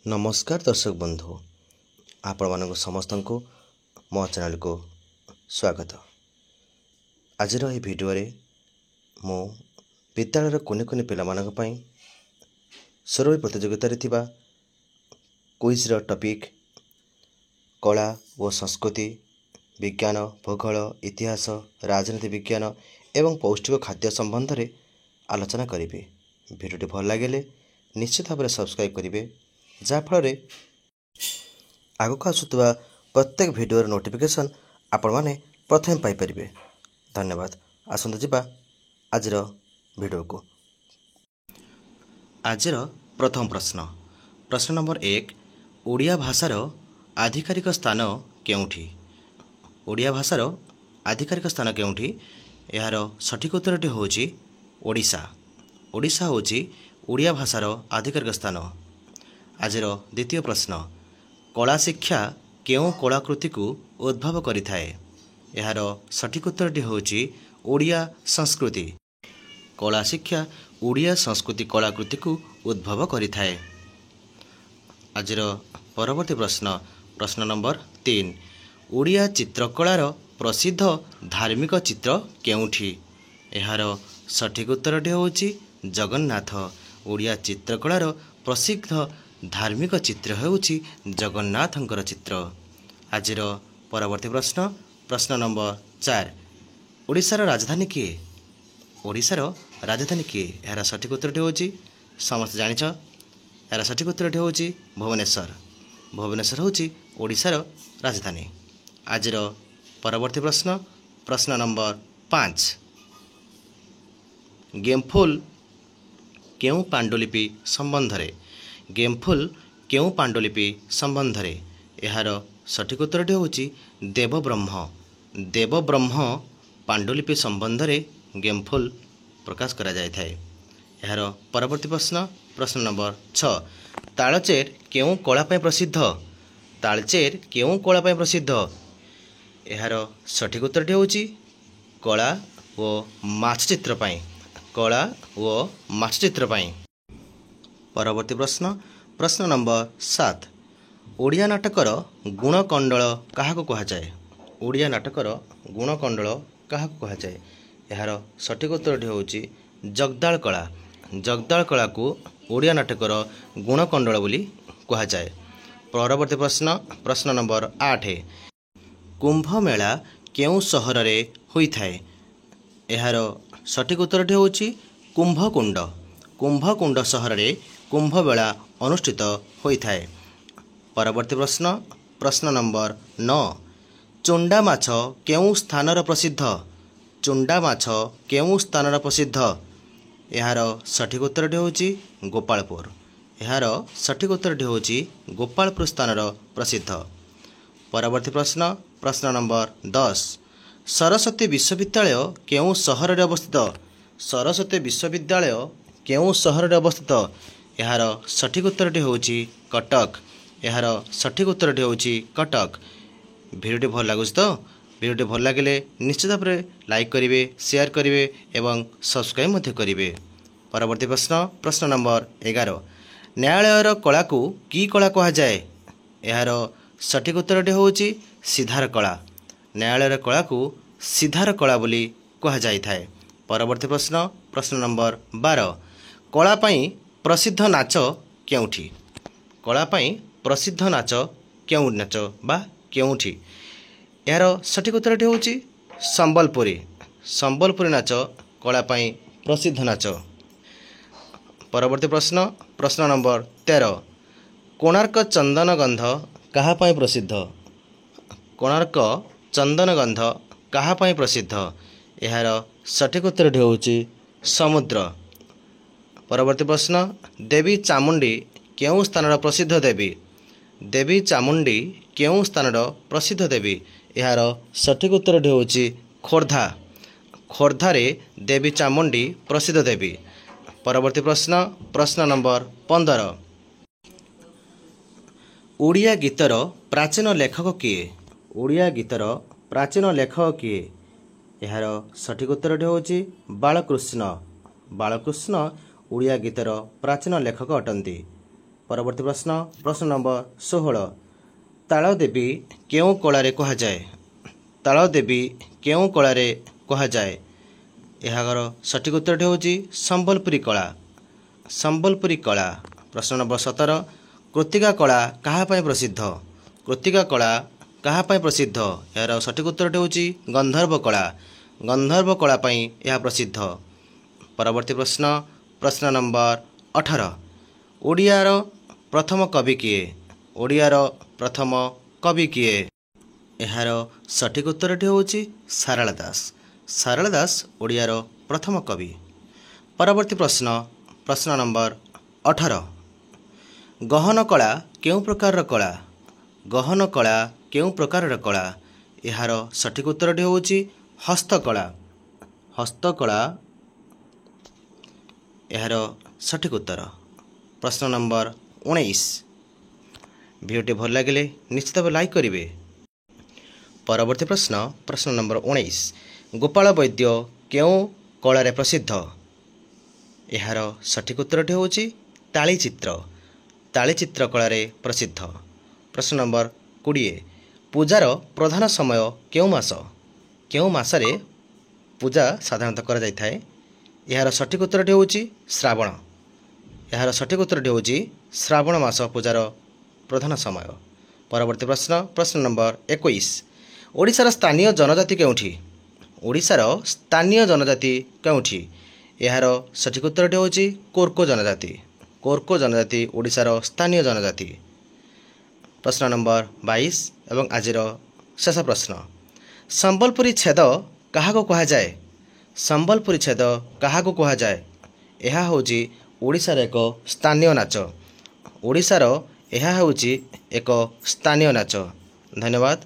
नमस्कार दर्शक बंधु आपण मानक समस्त को मो चैनल को स्वागत। आज ये वीडियो रे मो विद्यालय कोने कोने पिला मानक पई सरवी प्रतियोगिता रे थिबा क्विज रो टॉपिक कला और संस्कृति, विज्ञान, भूगोल, इतिहास, राजनीति विज्ञान एवं पौष्टिक खाद्य संबंध रे आलोचना करिवे। वीडियो भल लगे निश्चित भाव में सब्सक्राइब करेंगे जहाँफल आगक आसुवा प्रत्येक वीडियो नोटिफिकेशन आपण मैंने प्रथम पाइपर। धन्यवाद। आसतु जावा आज वीडियो को। आज प्रथम प्रश्न नंबर 1 ओडिया भाषार आधिकारिक स्थान केउठी? ओडिया भाषार आधिकारिक स्थान केउठी? यार सठिक उत्तरटी होची ओडिशा। ओडिशा होची ओडिया भाषार आधिकारिक स्थान। आज द्वितीय प्रश्न कला शिक्षा केउं कलाकृति को उद्भव करिथाए? यार सठिक उत्तरटी होची ओडिया संस्कृति। कला शिक्षा ओडिया संस्कृति कलाकृति को उद्भव करिथाए। आज परवर्ती प्रश्न नंबर 3 ओडिया चित्रकलार प्रसिद्ध धार्मिक चित्र केउठी? यार सठिक उत्तरटी होची जगन्नाथ। ओडिया चित्रकलार प्रसिद्ध धार्मिक चित्र होउची जगन्नाथंकर चित्र। आज परवर्ती प्रश्न नंबर 4 ओडिशार राजधानी किए? ओडिशार राजधानी किए? यार सठिक उत्तरटी होची समस्त जानिछ। यार सठिक उत्तरटी होची भुवनेश्वर। भुवनेश्वर होची ओडिशार राजधानी। आज परवर्ती प्रश्न नंबर 5 गेमफुल केउं पांडुलिपि संबंध रे? गेमफुल केउं पांडुलिपि संबंध रे? यार सठिक उत्तरटी होची देवब्रह्म। देवब्रह्म पांडुलिपि संबंध रे गेमफुल प्रकाश करा जाय थाए। यार परवर्ती प्रश्न नंबर 6 तालचेर केउं कला पय प्रसिद्ध? तालचेर केउं कला पय प्रसिद्ध? यार सठिक उत्तरटी होची कला ओ माछचित्र पय। कला ओ माछचित्र पय। परवर्ती प्रश्न नंबर 7 ओडिया नाटकर गुणकंडल काहाको कहा जाए? ओडिया नाटकर गुणकंडल काहाको कहा जाए? यार सठिक उत्तरटी होची जगदाळ कला। जगदाळ कला को ओडिया नाटकर गुणकंडल बोली कहा जाए। परवर्ती प्रश्न नंबर 8 कुंभ मेला केउं सहर रे होई थाए? यार सठिक उत्तरटी होची कुंभकुंड। कुंभकुंड सहर रे कुंभ मेला अनुष्ठित होई थाए। परवर्ती प्रश्न नंबर 9 चुंडा माछ केउं स्थानर प्रसिद्ध? चुंडा माछ केउं स्थानर प्रसिद्ध? यार सठिक उत्तरटी होची गोपालपुर। यार सठिक उत्तरटी होची गोपालपुर स्थानर प्रसिद्ध। परवर्ती प्रश्न नंबर 10 सरस्वती विश्वविद्यालय केउं सहर रे अवस्थित? सरस्वती विश्वविद्यालय केउं सहर रे अवस्थित? यार सठिक उत्तरटी होची कटक। यार सठिक उत्तरटी होची कटक। वीडियोटी भल लागुच तो? वीडियोटी भल लगे निश्चित भाव में लाइक करेंगे, शेयर करेंगे एवं सब्सक्राइब मध्य करेंगे। परवर्ती प्रश्न नंबर 11 न्यायालयर कला को की कला कहा जाए? यार सठिक उत्तरटी होची सिद्धार कला। न्यायालयर कला को सिद्धार कला बोली कहा जाय थाए। परवर्ती प्रश्न नंबर 12 कला पई प्रसिद्ध नाच केउठी? कला पई प्रसिद्ध नाच केउं नाच बा केउठी? यार सठिक उत्तरटी होची संबलपुरी। संबलपुरी नाच कला पई प्रसिद्ध नाच। परवर्ती प्रश्न नंबर 13 कोणार्क चंदन गंध कहा पई प्रसिद्ध? कोणार्क चंदन गंध कहा पई प्रसिद्ध? यार सठिक उत्तरटी होची समुद्र। परवर्ती प्रश्न देवी चामुंडी केउं स्थानर प्रसिद्ध देवी? देवी चामुंडी केउं स्थानर प्रसिद्ध देवी? यार सठिक उत्तरटी होची खोर्धा। खोर्धा रे देवी चामुंडी प्रसिद्ध देवी। परवर्ती प्रश्न नंबर 15 ओडिया गीतर प्राचीन लेखक किए? ओडिया गीतर प्राचीन लेखक किए? यार सठिक उत्तरटी होची बालकृष्ण। बालकृष्ण ओडिया गीतर प्राचीन लेखक अटंती। परवर्ती प्रश्न प्रश्न नंबर 16 तालदेवी केउं कलारे कहुए तालदेवी केउं कलारे कहुए यार सठिक उत्तर होची संबलपुरी कला संबलपुरी कला। प्रश्न नंबर 17 कृत्तिका कला कहाँ प्रसिद्ध कृत्तिका कला कहाँ प्रसिद्ध यार सठिक उत्तर होची गंधर्व कला गंधर्व कला यह प्रसिद्ध। परवर्ती प्रश्न प्रश्न नंबर 18 ओडियार प्रथम कवि किए ओडियार प्रथम कवि किए यार सठिक उत्तर होची सारला दास सारला दास ओडियार प्रथम कवि। परवर्ती प्रश्न प्रश्न नंबर 18 गहन कला केउं प्रकार कला गहन कला केउं प्रकार कला यार सठिक उत्तर होची हस्तकला हस्तकला यार सठिक उत्तर। प्रश्न नंबर 19 भिडियोटी भल लगे निश्चित भाव लाइक करेंगे। परवर्ती प्रश्न प्रश्न नंबर 19 गोपाल वैद्य केउं कलारे प्रसिद्ध यार सठिक उत्तर होची ताली चित्र कलारे प्रसिद्ध। प्रश्न नंबर 20 पूजार प्रधान समय केउं मासरे पूजा साधारणतः करा जाय थाए यार सठिक उत्तर होची श्रावण यार सठिक उत्तर होची श्रावण मास पूजार प्रधान समय। परवर्ती प्रश्न प्रश्न नंबर 21 ओडिशार स्थानीय जनजाति केउठी ओडिशार स्थानीय जनजाति केउठी यार सठिक उत्तर होची कोर्को जनजाति ओडिशार स्थानीय जनजाति। प्रश्न नंबर 22 एवं आजिर शेष प्रश्न संबलपुरी छेद क्या कहुए संबलपुरी छेद क्या कहुए यह होची ओडिशार एक स्थानीय नाच ओडिशार यह होची एक स्थानीय नाच। धन्यवाद।